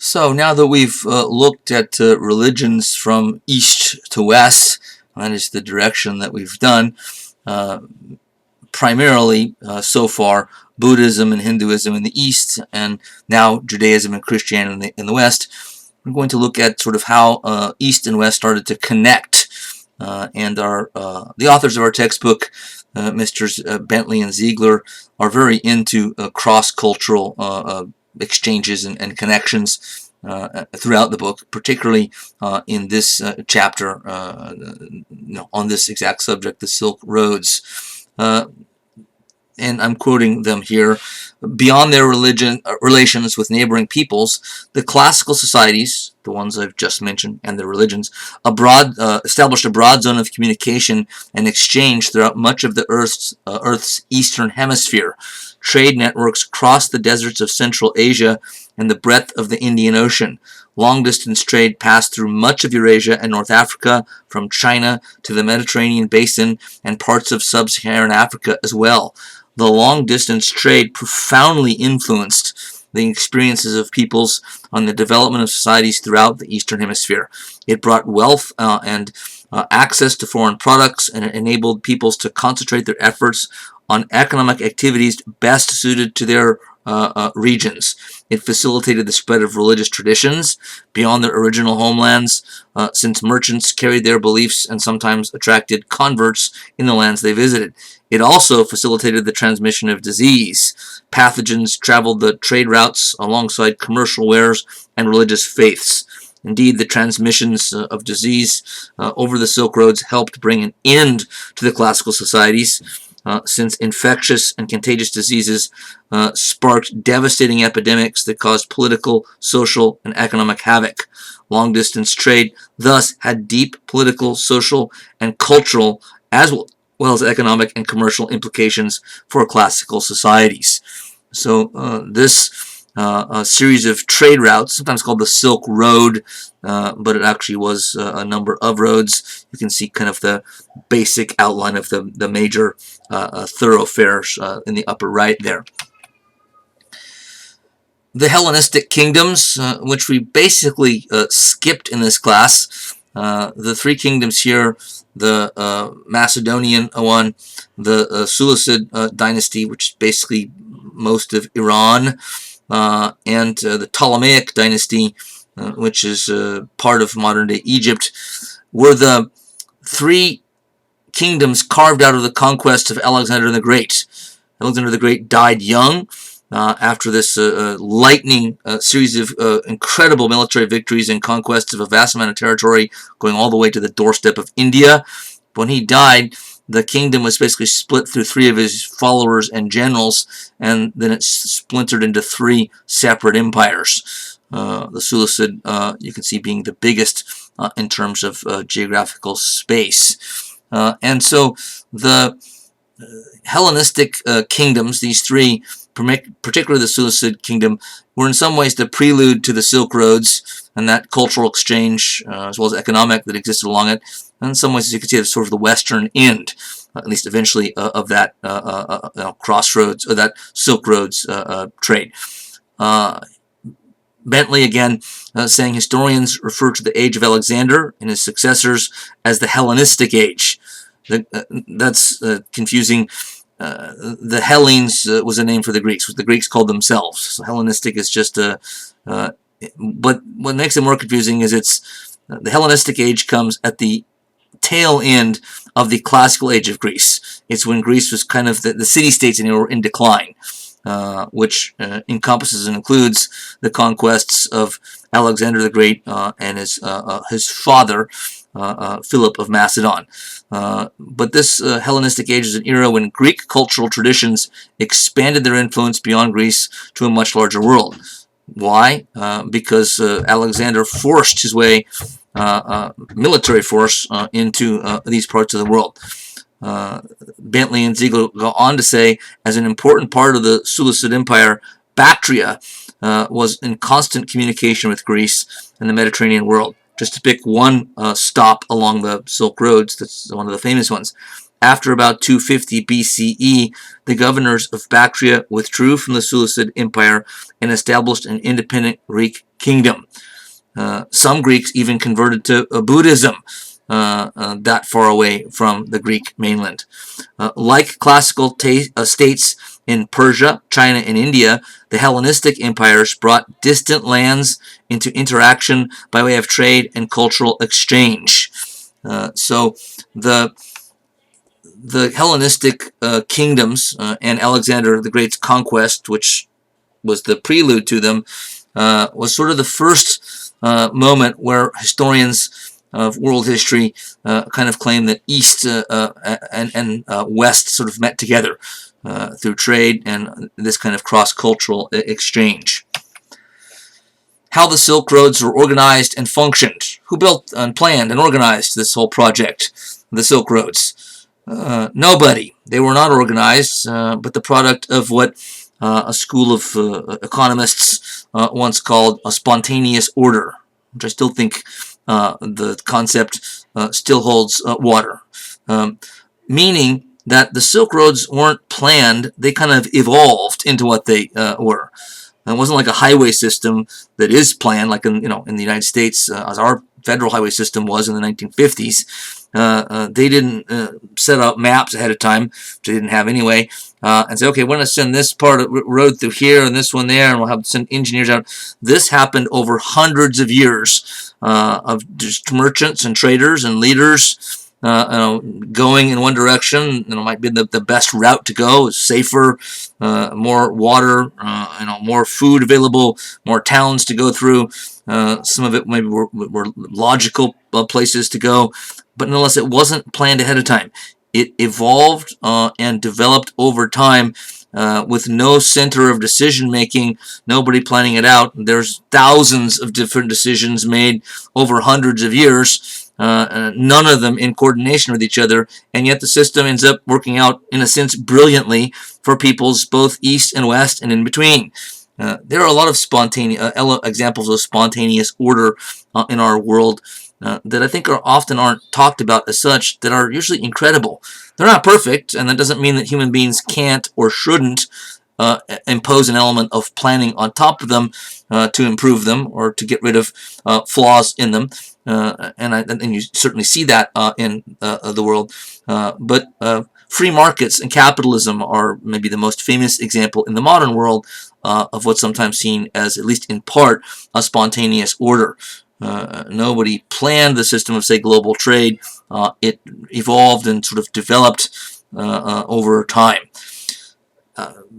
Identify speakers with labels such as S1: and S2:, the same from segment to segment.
S1: So now that we've looked at religions from east to west, that is the direction that we've done, uh, primarily so far Buddhism and Hinduism in the east, and now Judaism and Christianity in the west. We're going to look at sort of how east and west started to connect, and the authors of our textbook, Mr. Bentley and Ziegler, are very into cross-cultural exchanges and connections throughout the book, particularly in this chapter on this exact subject, the Silk Roads. And I'm quoting them here: beyond their relations with neighboring peoples, the classical societies, the ones I've just mentioned, and their religions, established a broad zone of communication and exchange throughout much of the Earth's eastern hemisphere. Trade networks crossed the deserts of Central Asia and the breadth of the Indian Ocean. Long-distance trade passed through much of Eurasia and North Africa, from China to the Mediterranean basin and parts of sub-Saharan Africa as well. The long-distance trade profoundly influenced the experiences of peoples on the development of societies throughout the Eastern Hemisphere. It brought wealth and access to foreign products, and it enabled peoples to concentrate their efforts on economic activities best suited to their regions. It facilitated the spread of religious traditions beyond their original homelands, since merchants carried their beliefs and sometimes attracted converts in the lands they visited. It also facilitated the transmission of disease. Pathogens traveled the trade routes alongside commercial wares and religious faiths. Indeed, the transmissions of disease over the Silk Roads helped bring an end to the classical societies, since infectious and contagious diseases sparked devastating epidemics that caused political, social, and economic havoc. Long-distance trade thus had deep political, social, and cultural, as well as economic and commercial implications for classical societies. So this series of trade routes, sometimes called the Silk Road, but it actually was a number of roads. You can see kind of the basic outline of the major thoroughfares in the upper right there. The Hellenistic kingdoms, which we basically skipped in this class, the three kingdoms here: the Macedonian one, the Seleucid dynasty, which is basically most of Iran, and the Ptolemaic dynasty, which is part of modern-day Egypt, were the three kingdoms carved out of the conquest of Alexander the Great. Alexander the Great died young after this lightning series of incredible military victories and conquests of a vast amount of territory, going all the way to the doorstep of India. When he died, the kingdom was basically split through three of his followers and generals, and then it splintered into three separate empires. The Seleucid, you can see, being the biggest in terms of geographical space. And so the Hellenistic kingdoms, these three, particularly the Seleucid kingdom, were in some ways the prelude to the Silk Roads and that cultural exchange, as well as economic, that existed along it. And in some ways, as you can see, it's sort of the western end, at least eventually, of that crossroads, or that Silk Roads trade. Bentley, again, saying historians refer to the age of Alexander and his successors as the Hellenistic age. That's confusing. The Hellenes was a name for the Greeks, what the Greeks called themselves. So Hellenistic is just a... but what makes it more confusing is the Hellenistic age comes at the tail end of the classical age of Greece. It's when Greece was kind of the city-states were in decline, which encompasses and includes the conquests of Alexander the Great and his father, Philip of Macedon. But this Hellenistic age is an era when Greek cultural traditions expanded their influence beyond Greece to a much larger world. Why? Because Alexander forced his way, military force, into these parts of the world. Bentley and Ziegler go on to say, as an important part of the Seleucid Empire, Bactria was in constant communication with Greece and the Mediterranean world. Just to pick one stop along the Silk Roads, that's one of the famous ones. After about 250 BCE, the governors of Bactria withdrew from the Seleucid Empire and established an independent Greek kingdom. Some Greeks even converted to Buddhism that far away from the Greek mainland. Like classical states in Persia, China, and India, the Hellenistic empires brought distant lands into interaction by way of trade and cultural exchange. So the Hellenistic kingdoms and Alexander the Great's conquest, which was the prelude to them, was sort of the first moment where historians of world history kind of claim that East and West sort of met together through trade and this kind of cross-cultural exchange. How the Silk Roads were organized and functioned. Who built and planned and organized this whole project, the Silk Roads? Nobody. They were not organized, but the product of what a school of economists once called a spontaneous order, which I still think the concept still holds water. Meaning that the Silk Roads weren't planned, they kind of evolved into what they were. It wasn't like a highway system that is planned, like in the United States, as our federal highway system was in the 1950s. They didn't set up maps ahead of time, which they didn't have anyway, and say, okay, we're going to send this part of road through here and this one there, and we'll have to send engineers out. This happened over hundreds of years of just merchants and traders and leaders going in one direction. Might be the best route to go, safer, more water, more food available, more towns to go through. Some of it maybe were logical places to go, but nonetheless, it wasn't planned ahead of time. It evolved and developed over time with no center of decision making, nobody planning it out. There's thousands of different decisions made over hundreds of years. None of them in coordination with each other, and yet the system ends up working out, in a sense, brilliantly for peoples both east and west and in between. There are a lot of examples of spontaneous order in our world that I think aren't talked about as such, that are usually incredible. They're not perfect, and that doesn't mean that human beings can't or shouldn't impose an element of planning on top of them to improve them or to get rid of flaws in them. And you certainly see that in the world. But free markets and capitalism are maybe the most famous example in the modern world of what's sometimes seen as, at least in part, a spontaneous order. Nobody planned the system of, say, global trade. It evolved and sort of developed over time.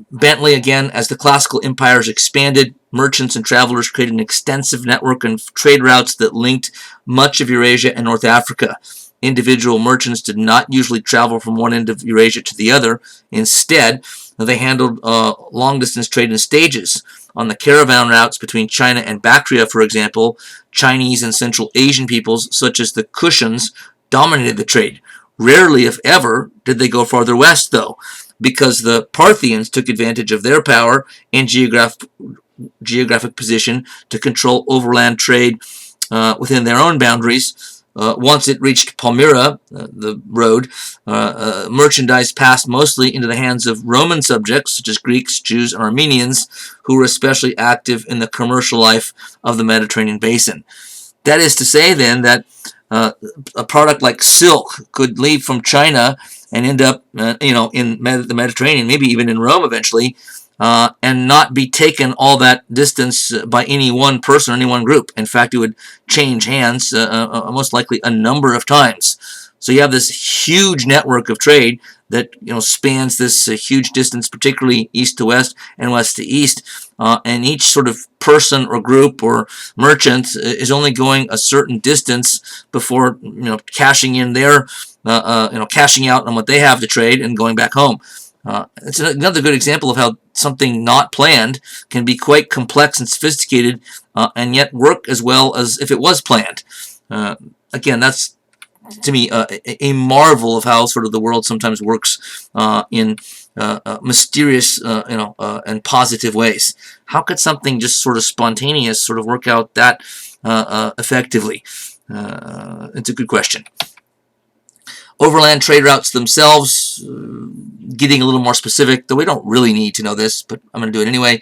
S1: Bentley, again, as the classical empires expanded, merchants and travelers created an extensive network of trade routes that linked much of Eurasia and North Africa. Individual merchants did not usually travel from one end of Eurasia to the other. Instead, they handled long-distance trade in stages. On the caravan routes between China and Bactria, for example, Chinese and Central Asian peoples, such as the Kushans, dominated the trade. Rarely, if ever, did they go farther west, though, because the Parthians took advantage of their power and geographic position to control overland trade within their own boundaries. Once it reached Palmyra, the road, merchandise passed mostly into the hands of Roman subjects, such as Greeks, Jews, and Armenians, who were especially active in the commercial life of the Mediterranean basin. That is to say, then, that a product like silk could leave from China and end up, in the Mediterranean, maybe even in Rome eventually, and not be taken all that distance by any one person or any one group. In fact, it would change hands most likely a number of times. So you have this huge network of trade that spans this huge distance, particularly east to west and west to east, and each sort of person or group or merchant is only going a certain distance before cashing in their cashing out on what they have to trade and going back home. It's another good example of how something not planned can be quite complex and sophisticated, and yet work as well as if it was planned. Again, that's, to me, a marvel of how sort of the world sometimes works in mysterious, and positive ways. How could something just sort of spontaneous sort of work out that effectively? It's a good question. Overland trade routes themselves, getting a little more specific, though we don't really need to know this, but I'm going to do it anyway.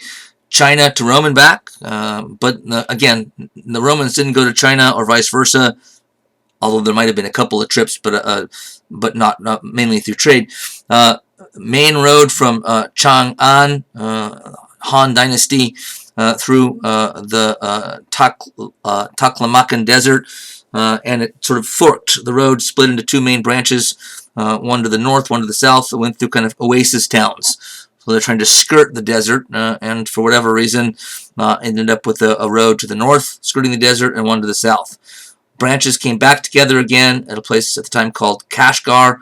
S1: China to Roman back, but again, the Romans didn't go to China or vice versa, although there might have been a couple of trips, but not mainly through trade. Main road from Chang'an, Han Dynasty, through the Taklamakan Desert, and it sort of forked. The road split into two main branches, one to the north, one to the south. It went through kind of oasis towns. So they're trying to skirt the desert, and for whatever reason, ended up with a road to the north, skirting the desert, and one to the south. Branches came back together again at a place at the time called Kashgar,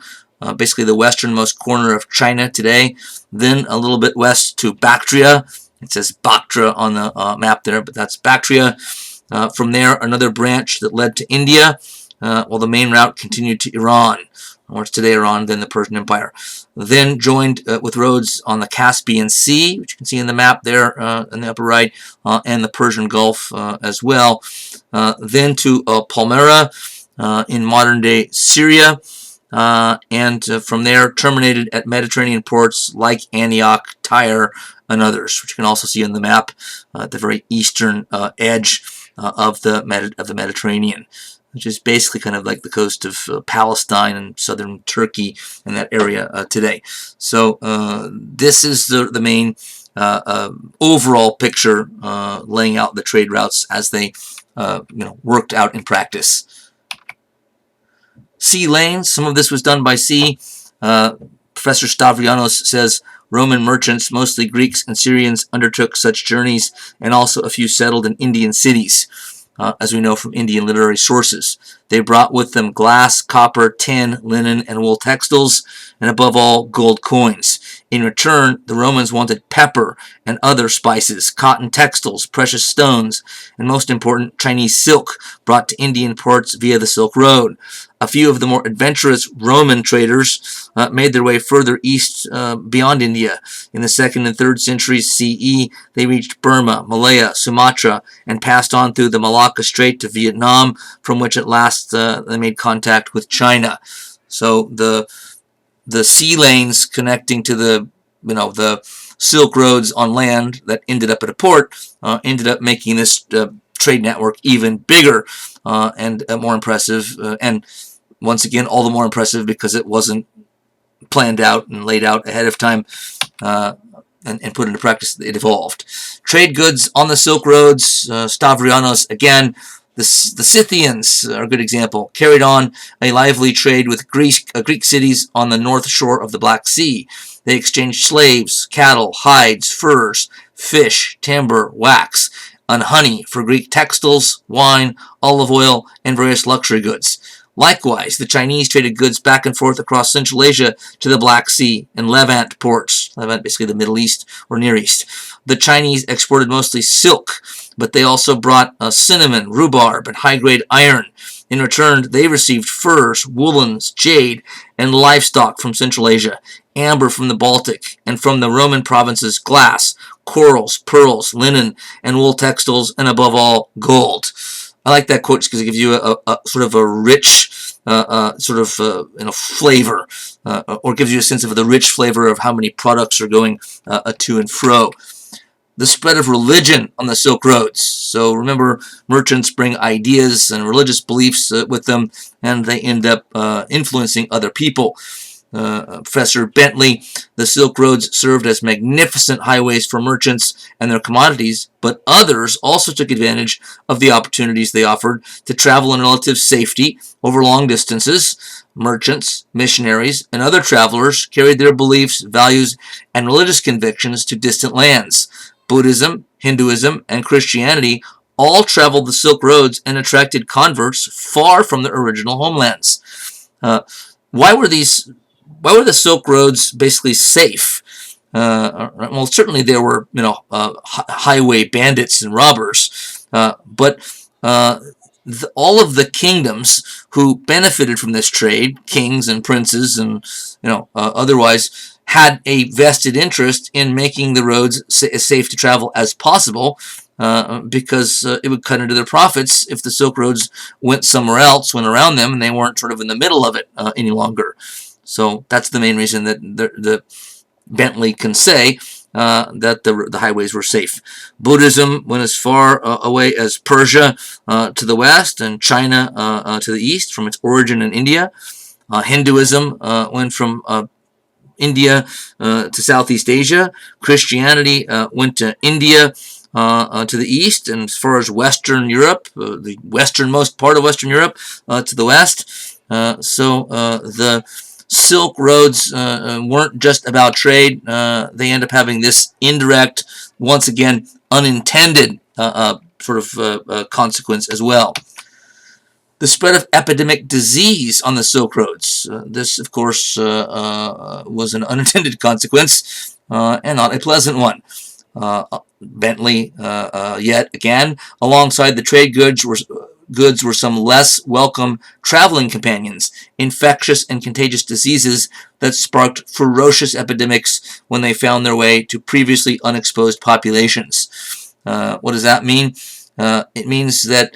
S1: basically the westernmost corner of China today. Then a little bit west to Bactria. It says Bactria on the map there, but that's Bactria. From there, another branch that led to India, while the main route continued to Iran, or it's today Iran, then the Persian Empire. Then joined with roads on the Caspian Sea, which you can see in the map there in the upper right, and the Persian Gulf as well. Then to Palmyra in modern-day Syria, and from there terminated at Mediterranean ports like Antioch, Tyre, and others, which you can also see on the map at the very eastern edge of the Mediterranean, which is basically kind of like the coast of Palestine and southern Turkey and that area today. So this is the main overall picture, laying out the trade routes as they worked out in practice. Sea lanes, some of this was done by sea. Professor Stavrianos says Roman merchants, mostly Greeks and Syrians, undertook such journeys, and also a few settled in Indian cities, as we know from Indian literary sources. They brought with them glass, copper, tin, linen, and wool textiles, and above all, gold coins. In return, the Romans wanted pepper and other spices, cotton textiles, precious stones, and most important, Chinese silk brought to Indian ports via the Silk Road. A few of the more adventurous Roman traders made their way further east beyond India. In the 2nd and 3rd centuries CE, they reached Burma, Malaya, Sumatra, and passed on through the Malacca Strait to Vietnam, from which at last they made contact with China. So the sea lanes connecting to the Silk Roads on land that ended up at a port ended up making this trade network even bigger and more impressive, and once again all the more impressive because it wasn't planned out and laid out ahead of time and put into practice. It evolved. Trade goods on the Silk Roads, Stavrianos again. The Scythians are a good example, carried on a lively trade with Greek cities on the north shore of the Black Sea. They exchanged slaves, cattle, hides, furs, fish, timber, wax, and honey for Greek textiles, wine, olive oil, and various luxury goods. Likewise, the Chinese traded goods back and forth across Central Asia to the Black Sea and Levant ports. Levant, basically the Middle East or Near East. The Chinese exported mostly silk, but they also brought cinnamon, rhubarb, and high-grade iron. In return, they received furs, woolens, jade, and livestock from Central Asia, amber from the Baltic, and from the Roman provinces glass, corals, pearls, linen, and wool textiles, and above all, gold. I like that quote because it gives you a sort of a rich flavor, or gives you a sense of the rich flavor of how many products are going to and fro. The spread of religion on the Silk Roads. So remember, merchants bring ideas and religious beliefs with them, and they end up influencing other people. Professor Bentley, the Silk Roads served as magnificent highways for merchants and their commodities, but others also took advantage of the opportunities they offered to travel in relative safety over long distances. Merchants, missionaries, and other travelers carried their beliefs, values, and religious convictions to distant lands. Buddhism, Hinduism, and Christianity all traveled the Silk Roads and attracted converts far from their original homelands. Why were the Silk Roads basically safe? Well, certainly there were, highway bandits and robbers, but all of the kingdoms who benefited from this trade, kings and princes, and otherwise, had a vested interest in making the roads as safe to travel as possible, because it would cut into their profits if the Silk Roads went somewhere else, went around them, and they weren't sort of in the middle of it any longer. So that's the main reason that the Bentley can say that the highways were safe. Buddhism went as far away as Persia to the west and China to the east from its origin in India. Hinduism went from India to Southeast Asia. Christianity went to India to the east, and as far as Western Europe, the westernmost part of Western Europe, to the west. So the Silk Roads weren't just about trade. They end up having this indirect, once again, unintended consequence as well. The spread of epidemic disease on the Silk Roads. This, of course, was an unintended consequence and not a pleasant one. Bentley, yet again, alongside the trade goods were some less welcome traveling companions, infectious and contagious diseases that sparked ferocious epidemics when they found their way to previously unexposed populations. What does that mean? It means that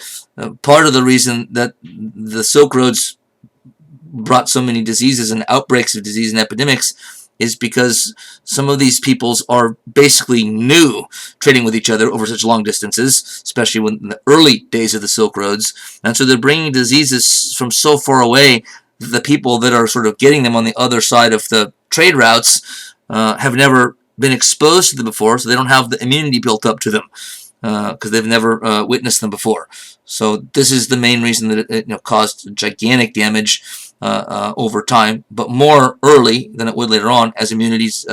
S1: part of the reason that the Silk Roads brought so many diseases and outbreaks of disease and epidemics is because some of these peoples are basically new trading with each other over such long distances, especially in the early days of the Silk Roads. And so they're bringing diseases from so far away that the people that are sort of getting them on the other side of the trade routes have never been exposed to them before, so they don't have the immunity built up to them because they've never witnessed them before. So this is the main reason that it caused gigantic damage over time, but more early than it would later on as immunities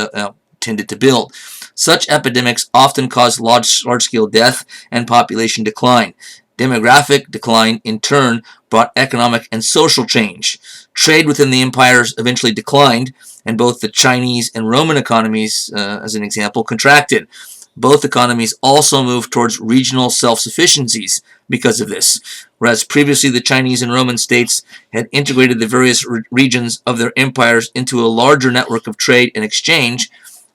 S1: tended to build. Such epidemics often cause large-scale death and population decline. Demographic decline, in turn, brought economic and social change. Trade within the empires eventually declined, and both the Chinese and Roman economies, as an example, contracted. Both economies also moved towards regional self-sufficiencies because of this. Whereas previously the Chinese and Roman states had integrated the various regions of their empires into a larger network of trade and exchange,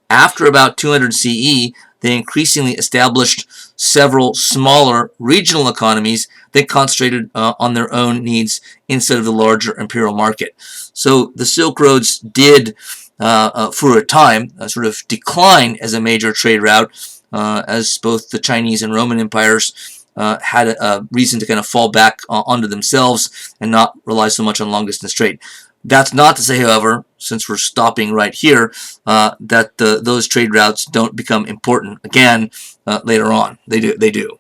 S1: after about 200 CE, they increasingly established several smaller regional economies that concentrated on their own needs instead of the larger imperial market. So the Silk Roads did for a time, sort of decline as a major trade route, as both the Chinese and Roman empires had a reason to kind of fall back onto themselves and not rely so much on long-distance trade. That's not to say, however, since we're stopping right here, that those trade routes don't become important again later on. They do.